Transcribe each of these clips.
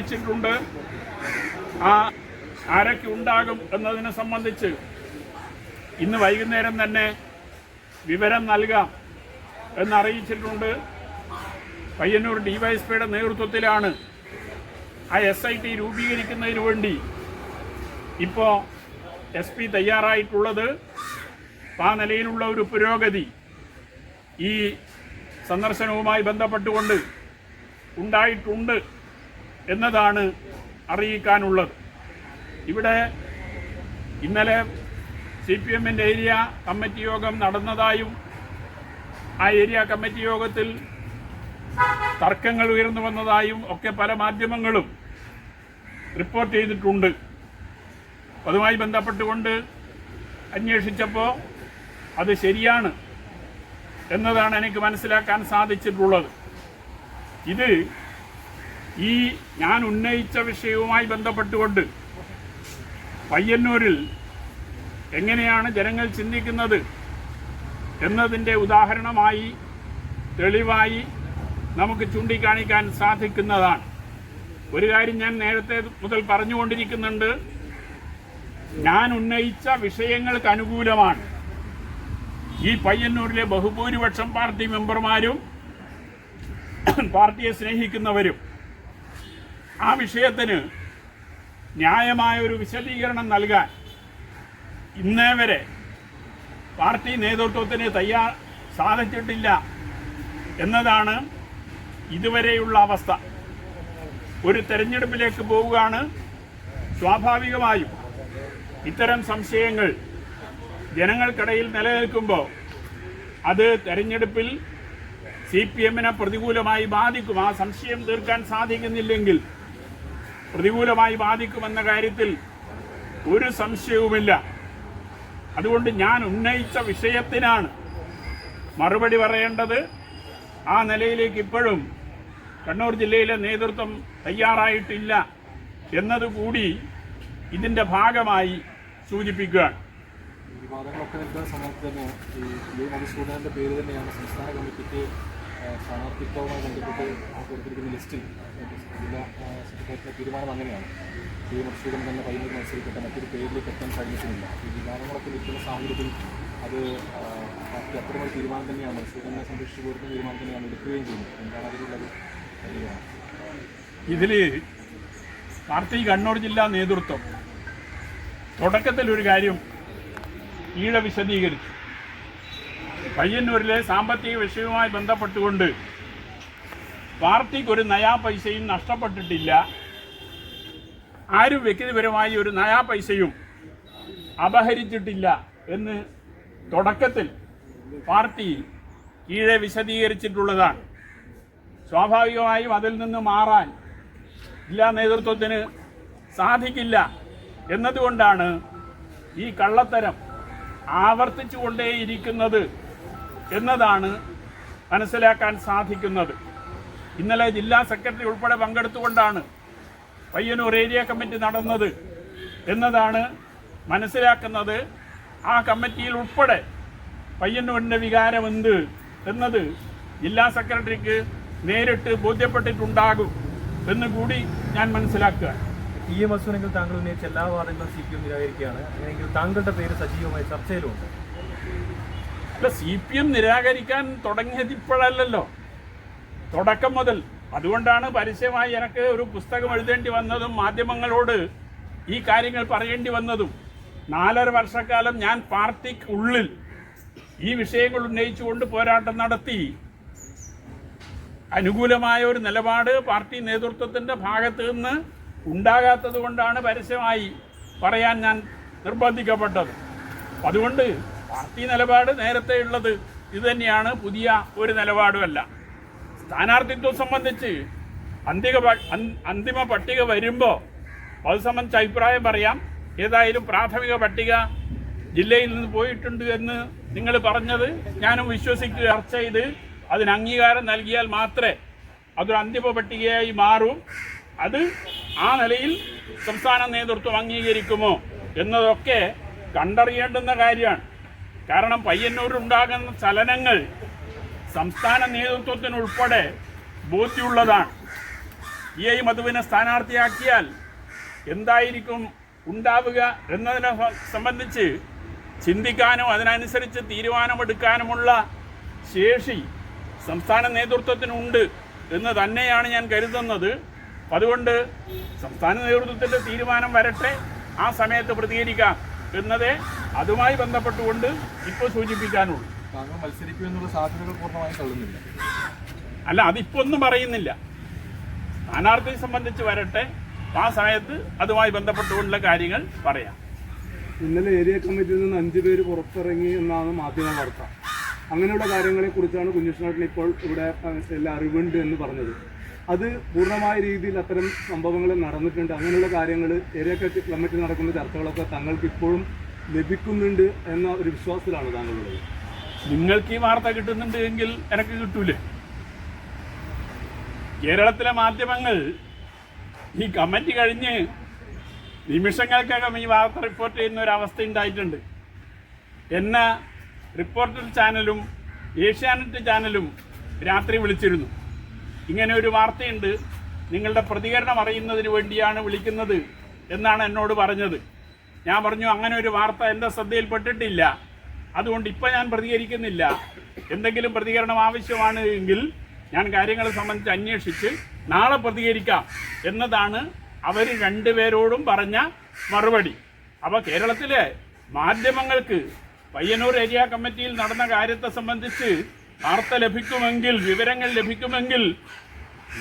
അറിയിച്ചിട്ടുണ്ട്. ആരൊക്കെ ഉണ്ടാകും എന്നതിനെ സംബന്ധിച്ച് ഇന്ന് വൈകുന്നേരം തന്നെ വിവരം നൽകാം എന്നറിയിച്ചിട്ടുണ്ട്. പയ്യന്നൂർ ഡിവൈഎസ്പിയുടെ നേതൃത്വത്തിലാണ് ആ SIT രൂപീകരിക്കുന്നതിന് വേണ്ടി ഇപ്പോൾ SP തയ്യാറായിട്ടുള്ളത്. ആ നിലയിലുള്ള ഒരു പുരോഗതി ഈ സന്ദർശനവുമായി ബന്ധപ്പെട്ടുകൊണ്ട് ഉണ്ടായിട്ടുണ്ട് എന്നതാണ് അറിയിക്കാനുള്ളത്. ഇവിടെ ഇന്നലെ CPM-ൻ്റെ ഏരിയ കമ്മിറ്റി യോഗം നടന്നതായും ആ ഏരിയ കമ്മിറ്റി യോഗത്തിൽ തർക്കങ്ങൾ ഉയർന്നു വന്നതായും ഒക്കെ പല മാധ്യമങ്ങളും റിപ്പോർട്ട് ചെയ്തിട്ടുണ്ട്. അതുമായി ബന്ധപ്പെട്ടുകൊണ്ട് അന്വേഷിച്ചപ്പോൾ അത് ശരിയാണ് എന്നതാണ് എനിക്ക് മനസ്സിലാക്കാൻ സാധിച്ചിട്ടുള്ളത്. ഇത് ഈ ഞാൻ ഉന്നയിച്ച വിഷയവുമായി ബന്ധപ്പെട്ടുകൊണ്ട് പയ്യന്നൂരിൽ എങ്ങനെയാണ് ജനങ്ങൾ ചിന്തിക്കുന്നത് എന്നതിൻ്റെ ഉദാഹരണമായി തെളിവായി നമുക്ക് ചൂണ്ടിക്കാണിക്കാൻ സാധിക്കുന്നതാണ്. ഒരു കാര്യം ഞാൻ നേരത്തെ മുതൽ പറഞ്ഞുകൊണ്ടിരിക്കുന്നുണ്ട്, ഞാൻ ഉന്നയിച്ച വിഷയങ്ങൾക്ക് അനുകൂലമാണ് ഈ പയ്യന്നൂരിലെ ബഹുഭൂരിപക്ഷം പാർട്ടി മെമ്പർമാരും പാർട്ടിയെ സ്നേഹിക്കുന്നവരും. ആ വിഷയത്തിന് ന്യായമായ ഒരു വിശദീകരണം നൽകാൻ ഇന്നേ വരെ പാർട്ടി നേതൃത്വത്തിന് സാധിച്ചിട്ടില്ല എന്നതാണ് ഇതുവരെയുള്ള അവസ്ഥ. ഒരു തെരഞ്ഞെടുപ്പിലേക്ക് പോവുകയാണ്. സ്വാഭാവികമായും ഇത്തരം സംശയങ്ങൾ ജനങ്ങൾക്കിടയിൽ നിലനിൽക്കുമ്പോൾ അത് തെരഞ്ഞെടുപ്പിൽ CPM-നെ പ്രതികൂലമായി ബാധിക്കും. ആ സംശയം തീർക്കാൻ സാധിക്കുന്നില്ലെങ്കിൽ പ്രതികൂലമായി ബാധിക്കുമെന്ന കാര്യത്തിൽ ഒരു സംശയവുമില്ല. അതുകൊണ്ട് ഞാൻ ഉന്നയിച്ച വിഷയത്തിനാണ് മറുപടി പറയേണ്ടത്. ആ നിലയിലേക്ക് ഇപ്പോഴും കണ്ണൂർ ജില്ലയിലെ നേതൃത്വം തയ്യാറായിട്ടില്ല എന്നതുകൂടി ഇതിൻ്റെ ഭാഗമായി സൂചിപ്പിക്കുകയാണ്. വിവാദങ്ങളൊക്കെ നിൽക്കുന്ന സമയത്ത് തന്നെ ഈ മധുസൂദനൻ്റെ പേര് തന്നെയാണ് സംസ്ഥാന കമ്മിറ്റിക്ക് സ്ഥാനാർത്ഥിത്വവുമായി ബന്ധപ്പെട്ട് കൊടുത്തിരിക്കുന്ന ലിസ്റ്റിൽ ജില്ലാ സെക്രട്ടറിയുടെ തീരുമാനം അങ്ങനെയാണ്. മധുസൂദനൻ തന്നെ പയ്യന്നൂർ മത്സരിക്കട്ടെ, മറ്റൊരു പേരിലേക്ക് എത്താൻ കഴിഞ്ഞിട്ടില്ല. ഈ വിവാദങ്ങളൊക്കെ നിൽക്കുന്ന സാഹചര്യത്തിൽ അത് പാർട്ടി അത്തരമൊരു തീരുമാനം തന്നെയാണ്, മധുസൂദനെ സംരക്ഷിച്ചു കൊടുക്കുന്ന തീരുമാനം തന്നെയാണ് എടുക്കുകയും ചെയ്യുന്നത്. എന്താണ് അതിലുള്ളത്? ഇതിൽ പാർട്ടി കണ്ണൂർ ജില്ലാ നേതൃത്വം തുടക്കത്തിലൊരു കാര്യം ഈഴ വിശദീകരിച്ചു. പയ്യന്നൂരിലെ സാമ്പത്തിക വിഷയവുമായി ബന്ധപ്പെട്ടുകൊണ്ട് പാർട്ടിക്കൊരു നയാ പൈസയും നഷ്ടപ്പെട്ടിട്ടില്ല, ആരും വ്യക്തിപരമായി ഒരു നയാ പൈസയും അപഹരിച്ചിട്ടില്ല എന്ന് തുടക്കത്തിൽ പാർട്ടി ഈഴെ വിശദീകരിച്ചിട്ടുള്ളതാണ്. സ്വാഭാവികമായും അതിൽ നിന്ന് മാറാൻ ജില്ലാ നേതൃത്വത്തിന് സാധിക്കില്ല എന്നതുകൊണ്ടാണ് ഈ കള്ളത്തരം ആവർത്തിച്ചു കൊണ്ടേയിരിക്കുന്നത് എന്നതാണ് മനസ്സിലാക്കാൻ സാധിക്കുന്നത്. ഇന്നലെ ജില്ലാ സെക്രട്ടറി ഉൾപ്പെടെ പങ്കെടുത്തുകൊണ്ടാണ് പയ്യന്നൂർ ഏരിയ കമ്മിറ്റി നടന്നത് എന്നതാണ് മനസ്സിലാക്കുന്നത്. ആ കമ്മിറ്റിയിൽ ഉൾപ്പെടെ പയ്യന്നൂരിൻ്റെ വികാരമെന്ത് എന്നത് ജില്ലാ സെക്രട്ടറിക്ക് നേരിട്ട് ബോധ്യപ്പെട്ടിട്ടുണ്ടാകും എന്നുകൂടി ഞാൻ മനസ്സിലാക്കുക. മധുസൂദനെങ്കിൽ താങ്കൾ ഉന്നയിച്ച എല്ലാ വാദങ്ങളും CPM നിരാകരിക്കുകയാണ്. അങ്ങനെയെങ്കിൽ താങ്കളുടെ പേര് സജീവമായി ചർച്ചയിലുണ്ട്. അല്ല, CPM നിരാകരിക്കാൻ തുടങ്ങിയത് ഇപ്പോഴല്ലല്ലോ, തുടക്കം മുതൽ. അതുകൊണ്ടാണ് പരസ്യമായി എനിക്ക് ഒരു പുസ്തകം എഴുതേണ്ടി വന്നതും മാധ്യമങ്ങളോട് ഈ കാര്യങ്ങൾ പറയേണ്ടി വന്നതും. 4.5 വർഷക്കാലം ഞാൻ പാർട്ടിക്കുള്ളിൽ ഈ വിഷയങ്ങൾ ഉന്നയിച്ചുകൊണ്ട് പോരാട്ടം നടത്തി. അനുകൂലമായ ഒരു നിലപാട് പാർട്ടി നേതൃത്വത്തിൻ്റെ ഭാഗത്ത് നിന്ന് ഉണ്ടാകാത്തത് കൊണ്ടാണ് പരസ്യമായി പറയാൻ ഞാൻ നിർബന്ധിക്കപ്പെട്ടത്. അതുകൊണ്ട് പാർട്ടി നിലപാട് നേരത്തെ ഉള്ളത് ഇതുതന്നെയാണ്, പുതിയ ഒരു നിലപാടുമല്ല. സ്ഥാനാർത്ഥിത്വം സംബന്ധിച്ച് അന്തിമ പട്ടിക വരുമ്പോൾ അത് സംബന്ധിച്ച് അഭിപ്രായം പറയാം. ഏതായാലും പ്രാഥമിക പട്ടിക ജില്ലയിൽ നിന്ന് പോയിട്ടുണ്ട് എന്ന് നിങ്ങൾ പറഞ്ഞത് ഞാനും വിശ്വസിക്കുക. ചർച്ച ചെയ്ത് അതിന് അംഗീകാരം നൽകിയാൽ മാത്രമേ അതൊരു അന്തിമ പട്ടികയായി മാറും. അത് ആ നിലയിൽ സംസ്ഥാന നേതൃത്വം അംഗീകരിക്കുമോ എന്നതൊക്കെ കണ്ടറിയേണ്ടുന്ന കാര്യമാണ്. കാരണം പയ്യന്നൂരുണ്ടാകുന്ന ചലനങ്ങൾ സംസ്ഥാന നേതൃത്വത്തിനുൾപ്പെടെ ബോധ്യമുള്ളതാണ്. EI മധുവിനെ സ്ഥാനാർത്ഥിയാക്കിയാൽ എന്തായിരിക്കും ഉണ്ടാവുക എന്നതിനെ സംബന്ധിച്ച് ചിന്തിക്കാനും അതിനനുസരിച്ച് തീരുമാനമെടുക്കാനുമുള്ള ശേഷി സംസ്ഥാന നേതൃത്വത്തിനുണ്ട് എന്ന് തന്നെയാണ് ഞാൻ കരുതുന്നത്. അതുകൊണ്ട് സംസ്ഥാന നേതൃത്വത്തിൻ്റെ തീരുമാനം വരട്ടെ, ആ സമയത്ത് പ്രതികരിക്കാം എന്നതേ അതുമായി ബന്ധപ്പെട്ടുകൊണ്ട് ഇപ്പോൾ സൂചിപ്പിക്കാനുള്ളൂ. താങ്കൾ മത്സരിക്കുമെന്നുള്ള സാധ്യതകൾ പൂർണ്ണമായും തള്ളുന്നില്ല? അല്ല, അതിപ്പോൾ ഒന്നും പറയുന്നില്ല. സ്ഥാനാർത്ഥിയെ സംബന്ധിച്ച് വരട്ടെ, ആ സമയത്ത് അതുമായി ബന്ധപ്പെട്ടുകൊണ്ടുള്ള കാര്യങ്ങൾ പറയാം. ഇന്നലെ ഏരിയ കമ്മിറ്റിയിൽ നിന്ന് 5 പേര് പുറത്തിറങ്ങി എന്നാണ് മാധ്യമ വാർത്ത. അങ്ങനെയുള്ള കാര്യങ്ങളെക്കുറിച്ചാണ് കുഞ്ഞികൃഷ്ണേട്ടൻ ഇപ്പോൾ ഇവിടെ എല്ലാ അറിവുണ്ട് എന്ന് പറഞ്ഞത്. അത് പൂർണ്ണമായ രീതിയിൽ അത്തരം സംഭവങ്ങൾ നടന്നിട്ടുണ്ട്. അങ്ങനെയുള്ള കാര്യങ്ങൾ ഏരിയ കമ്മിറ്റി നടക്കുന്ന ചർച്ചകളൊക്കെ താങ്കൾക്ക് ഇപ്പോഴും ലഭിക്കുന്നുണ്ട് എന്ന ഒരു വിശ്വാസത്തിലാണ് താങ്കളുള്ളത്. നിങ്ങൾക്ക് ഈ വാർത്ത കിട്ടുന്നുണ്ട് എങ്കിൽ എനിക്ക് കിട്ടൂലേ? കേരളത്തിലെ മാധ്യമങ്ങൾ ഈ കമ്മിറ്റി കഴിഞ്ഞ് നിമിഷങ്ങൾക്കകം ഈ വാർത്ത റിപ്പോർട്ട് ചെയ്യുന്ന ഒരു അവസ്ഥ ഉണ്ടായിട്ടുണ്ട്. എന്നെ റിപ്പോർട്ടർ ചാനലും ഏഷ്യാനെറ്റ് ചാനലും രാത്രി വിളിച്ചിരുന്നു. ഇങ്ങനെ ഒരു വാർത്തയുണ്ട്, നിങ്ങളുടെ പ്രതികരണം അറിയുന്നതിന് വേണ്ടിയാണ് വിളിക്കുന്നത് എന്നാണ് എന്നോട് പറഞ്ഞത്. ഞാൻ പറഞ്ഞു, അങ്ങനെ ഒരു വാർത്ത എൻ്റെ ശ്രദ്ധയിൽപ്പെട്ടിട്ടില്ല, അതുകൊണ്ട് ഇപ്പം ഞാൻ പ്രതികരിക്കുന്നില്ല. എന്തെങ്കിലും പ്രതികരണം ആവശ്യമാണ് എങ്കിൽ ഞാൻ കാര്യങ്ങളെ സംബന്ധിച്ച് അന്വേഷിച്ച് നാളെ പ്രതികരിക്കാം എന്നതാണ് അവർ രണ്ടുപേരോടും പറഞ്ഞ മറുപടി. അപ്പോൾ കേരളത്തിലെ മാധ്യമങ്ങൾക്ക് പയ്യന്നൂർ ഏരിയ കമ്മിറ്റിയിൽ നടന്ന കാര്യത്തെ സംബന്ധിച്ച് വാർത്ത ലഭിക്കുമെങ്കിൽ, വിവരങ്ങൾ ലഭിക്കുമെങ്കിൽ,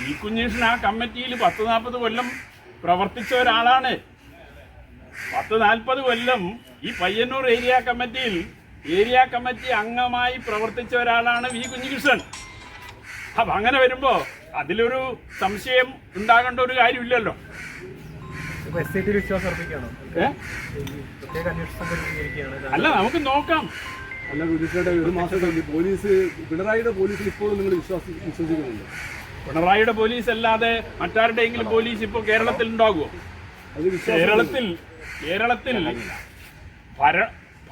ഈ കുഞ്ഞീഷ്ണൻ ആ കമ്മിറ്റിയിൽ 10-40 കൊല്ലം പ്രവർത്തിച്ച ഒരാളാണ്. 10-40 കൊല്ലം ഈ പയ്യന്നൂർ ഏരിയ കമ്മിറ്റിയിൽ ഏരിയ കമ്മിറ്റി അംഗമായി പ്രവർത്തിച്ച ഒരാളാണ് വി കുഞ്ഞികൃഷ്ണൻ. അപ്പം അങ്ങനെ വരുമ്പോൾ അതിലൊരു സംശയം ഉണ്ടാകേണ്ട ഒരു കാര്യമില്ലല്ലോ. അല്ല, നമുക്ക് നോക്കാം. അല്ല കുഞ്ഞികൃഷ്ണയുടെ ഒരു മാസം പോലീസ്, പിണറായിയുടെ പോലീസിൽ ഇപ്പോഴും നിങ്ങൾ വിശ്വസിക്കുന്നുണ്ട്? പിണറായിയുടെ പോലീസ് അല്ലാതെ മറ്റാരുടെയെങ്കിലും പോലീസ് ഇപ്പോൾ കേരളത്തിൽ ഉണ്ടാകുമോ? കേരളത്തിൽ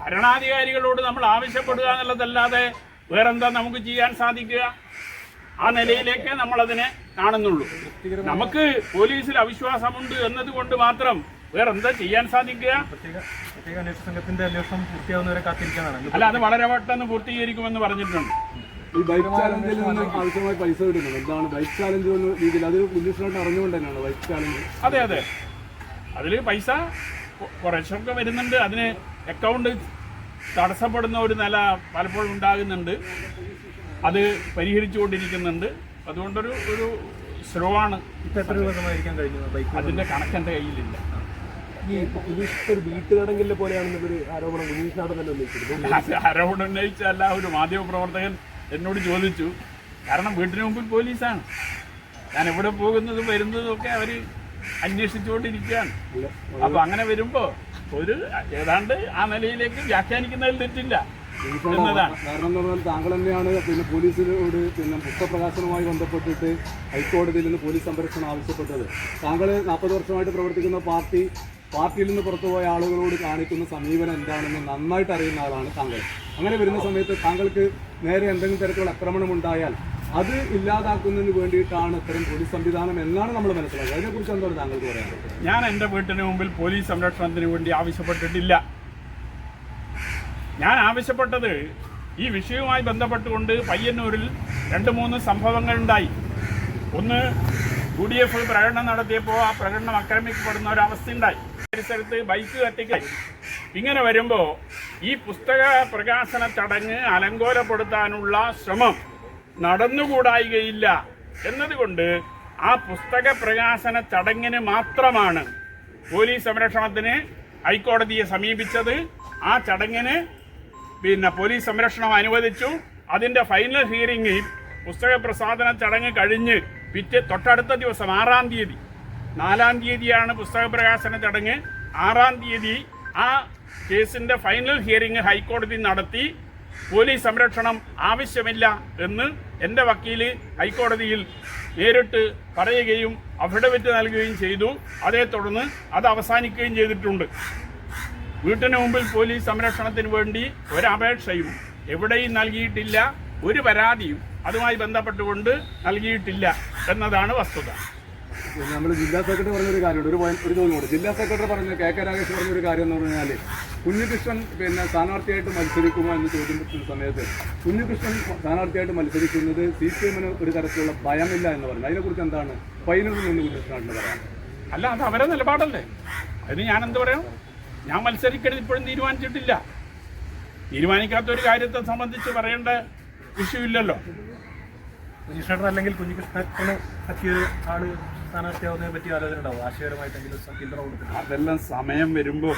ഭരണാധികാരികളോട് നമ്മൾ ആവശ്യപ്പെടുക എന്നുള്ളതല്ലാതെ വേറെന്താ നമുക്ക് ചെയ്യാൻ സാധിക്കുക? ആ നിലയിലേക്ക് നമ്മളതിനെ കാണുന്നുള്ളൂ. നമുക്ക് പോലീസിൽ അവിശ്വാസമുണ്ട് എന്നതുകൊണ്ട് മാത്രം വേറെന്താ ചെയ്യാൻ സാധിക്കുക? അല്ല, അത് വളരെ പെട്ടെന്ന് പൂർത്തീകരിക്കുമെന്ന് പറഞ്ഞിട്ടുണ്ട്. ഈ ബൈക്ക് ചാലഞ്ചിൽ നിന്ന് ആവശ്യമായ പൈസ കിട്ടുന്നത് എന്താണ്? ബൈക്ക് ചാലഞ്ച് എന്ന രീതിയിൽ അത് കുഞ്ഞികൃഷ്ണനായിട്ട് അറിഞ്ഞുകൊണ്ട് തന്നെയാണ് ബൈക്ക് ചാലഞ്ച്. അതെ, അതിൽ പൈസ കുറച്ചൊക്കെ വരുന്നുണ്ട്. അതിന് അക്കൗണ്ട് തടസ്സപ്പെടുന്ന ഒരു നില പലപ്പോഴും ഉണ്ടാകുന്നുണ്ട്. അത് പരിഹരിച്ചുകൊണ്ടിരിക്കുന്നുണ്ട്. അതുകൊണ്ടൊരു ശ്രമമാണ്. ഇപ്പം എത്ര ദിവസമായിരിക്കാൻ കഴിഞ്ഞു ബൈക്ക്? അതിൻ്റെ കണക്കെൻ്റെ കയ്യിലില്ല. ഈ ഒരു വീട്ടുതടങ്കലിനെ പോലെയാണെന്നൊരു ആരോപണം കുഞ്ഞികൃഷ്ണനാഥൻ തന്നെ ഉന്നയിച്ചിരുന്നു. ആരോപണം ഉന്നയിച്ചല്ല, ഒരു മാധ്യമപ്രവർത്തകൻ എന്നോട് ചോദിച്ചു. കാരണം വീട്ടിന് മുമ്പിൽ പോലീസാണ്, ഞാൻ എവിടെ പോകുന്നതും വരുന്നതും ഒക്കെ അവർ അന്വേഷിച്ചുകൊണ്ടിരിക്കുകയാണ്. അപ്പോൾ അങ്ങനെ വരുമ്പോൾ ഒരു ഏതാണ്ട് ആ നിലയിലേക്ക് വ്യാഖ്യാനിക്കുന്നതിൽ തെറ്റില്ല എന്നതാണ്. കാരണം എന്ന് പറഞ്ഞാൽ താങ്കൾ തന്നെയാണ് പോലീസിനോട് പുസ്തകപ്രകാശനവുമായി ബന്ധപ്പെട്ടിട്ട് ഹൈക്കോടതിയിൽ നിന്ന് പോലീസ് സംരക്ഷണം ആവശ്യപ്പെട്ടത്. താങ്കൾ 40 വർഷമായിട്ട് പ്രവർത്തിക്കുന്ന പാർട്ടിയിൽ നിന്ന് പുറത്തുപോയ ആളുകളോട് കാണിക്കുന്ന സമീപനം എന്താണെന്ന് നന്നായിട്ട് അറിയുന്ന ആളാണ് താങ്കൾ. അങ്ങനെ വരുന്ന സമയത്ത് താങ്കൾക്ക് നേരെ എന്തെങ്കിലും തരത്തിലുള്ള ആക്രമണം ഉണ്ടായാൽ അത് ഇല്ലാതാക്കുന്നതിന് വേണ്ടിയിട്ടാണ് ഇത്തരം പോലീസ് സംവിധാനം എന്നാണ് നമ്മൾ മനസ്സിലാക്കുന്നത്. അതിനെക്കുറിച്ച് എന്താണ് താങ്കൾക്ക് പറയാനുള്ളത്? ഞാൻ എൻ്റെ വീട്ടിന് മുമ്പിൽ പോലീസ് സംരക്ഷണത്തിന് വേണ്ടി ആവശ്യപ്പെട്ടിട്ടില്ല. ഞാൻ ആവശ്യപ്പെട്ടത് ഈ വിഷയവുമായി ബന്ധപ്പെട്ടുകൊണ്ട് പയ്യന്നൂരിൽ 2-3 സംഭവങ്ങളുണ്ടായി. ഒന്ന്, UDF പ്രകടനം നടത്തിയപ്പോൾ ആ പ്രകടനം ആക്രമിക്കപ്പെടുന്ന ഒരവസ്ഥയുണ്ടായി. പരിസരത്ത് ബൈക്ക് കത്തിക്കായി. ഇങ്ങനെ വരുമ്പോൾ ഈ പുസ്തക പ്രകാശന ചടങ്ങ് അലങ്കോലപ്പെടുത്താനുള്ള ശ്രമം നടന്നുകൂടായികയില്ല എന്നതുകൊണ്ട് ആ പുസ്തക പ്രകാശന ചടങ്ങിന് മാത്രമാണ് പോലീസ് സംരക്ഷണത്തിന് ഹൈക്കോടതിയെ സമീപിച്ചത്. ആ ചടങ്ങിന് പോലീസ് സംരക്ഷണം അനുവദിച്ചു. അതിൻ്റെ ഫൈനൽ ഹിയറിംഗ് പുസ്തക പ്രസാദന ചടങ്ങ് കഴിഞ്ഞ് തൊട്ടടുത്ത ദിവസം 6-ാം തീയതി, 4-ാം തീയതിയാണ് പുസ്തക പ്രകാശന ചടങ്ങ്. 6-ാം തീയതി ആ കേസിൻ്റെ ഫൈനൽ ഹിയറിംഗ് ഹൈക്കോടതി നടത്തി. പോലീസ് സംരക്ഷണം ആവശ്യമില്ല എന്ന് എൻ്റെ വക്കീൽ ഹൈക്കോടതിയിൽ നേരിട്ട് പറയുകയും അഫിഡവിറ്റ് നൽകുകയും ചെയ്തു. അതേ തുടർന്ന് അത് അവസാനിക്കുകയും ചെയ്തിട്ടുണ്ട്. വീട്ടിന് മുമ്പിൽ പോലീസ് സംരക്ഷണത്തിന് വേണ്ടി ഒരപേക്ഷയും എവിടെയും നൽകിയിട്ടില്ല, ഒരു പരാതിയും അതുമായി ബന്ധപ്പെട്ടുകൊണ്ട് നൽകിയിട്ടില്ല എന്നതാണ് വസ്തുത. നമ്മൾ ജില്ലാ സെക്രട്ടറി പറഞ്ഞൊരു കാര്യമുണ്ട്, ഒരു ചോദ്യം കൂടെ. ജില്ലാ സെക്രട്ടറി പറഞ്ഞ കെ രാഗേഷ് പറഞ്ഞൊരു കാര്യം എന്ന് പറഞ്ഞാൽ കുഞ്ഞികൃഷ്ണൻ സ്ഥാനാർത്ഥിയായിട്ട് മത്സരിക്കുമോ എന്ന് ചോദിക്കുന്ന സമയത്ത് കുഞ്ഞികൃഷ്ണൻ സ്ഥാനാർത്ഥിയായിട്ട് മത്സരിക്കുന്നത് CPM-ന് ഒരു തരത്തിലുള്ള ഭയമില്ല എന്ന് പറഞ്ഞു. അതിനെക്കുറിച്ച് എന്താണ് ഫൈനലിൽ നിന്ന് കുഞ്ഞികൃഷ്ണനായിട്ട് പറയാം? അല്ല, അത് അവരെ നിലപാടല്ലേ. അതിന് ഞാൻ എന്ത് പറയാം? ഞാൻ മത്സരിക്കരുത് ഇപ്പോഴും തീരുമാനിച്ചിട്ടില്ല. തീരുമാനിക്കാത്ത ഒരു കാര്യത്തെ സംബന്ധിച്ച് പറയേണ്ട വിഷയമില്ലല്ലോ. കുഞ്ഞികൃഷ്ണൻ അല്ലെങ്കിൽ കുഞ്ഞികൃഷ്ണന് പറ്റിയൊരു ആള് സ്ഥാനാർത്ഥിയാവുന്നതിനെ പറ്റി ആലോചന ഉണ്ടാവും, ആശയപരമായിട്ടെങ്കിലും പിന്തുണ കൊടുത്തിട്ട്? അതെല്ലാം സമയം വരുമ്പോൾ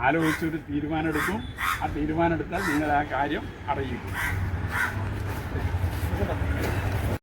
ആലോചിച്ചൊരു തീരുമാനം എടുക്കും. ആ തീരുമാനം എടുത്താൽ നിങ്ങൾ ആ കാര്യം അറിയിക്കും.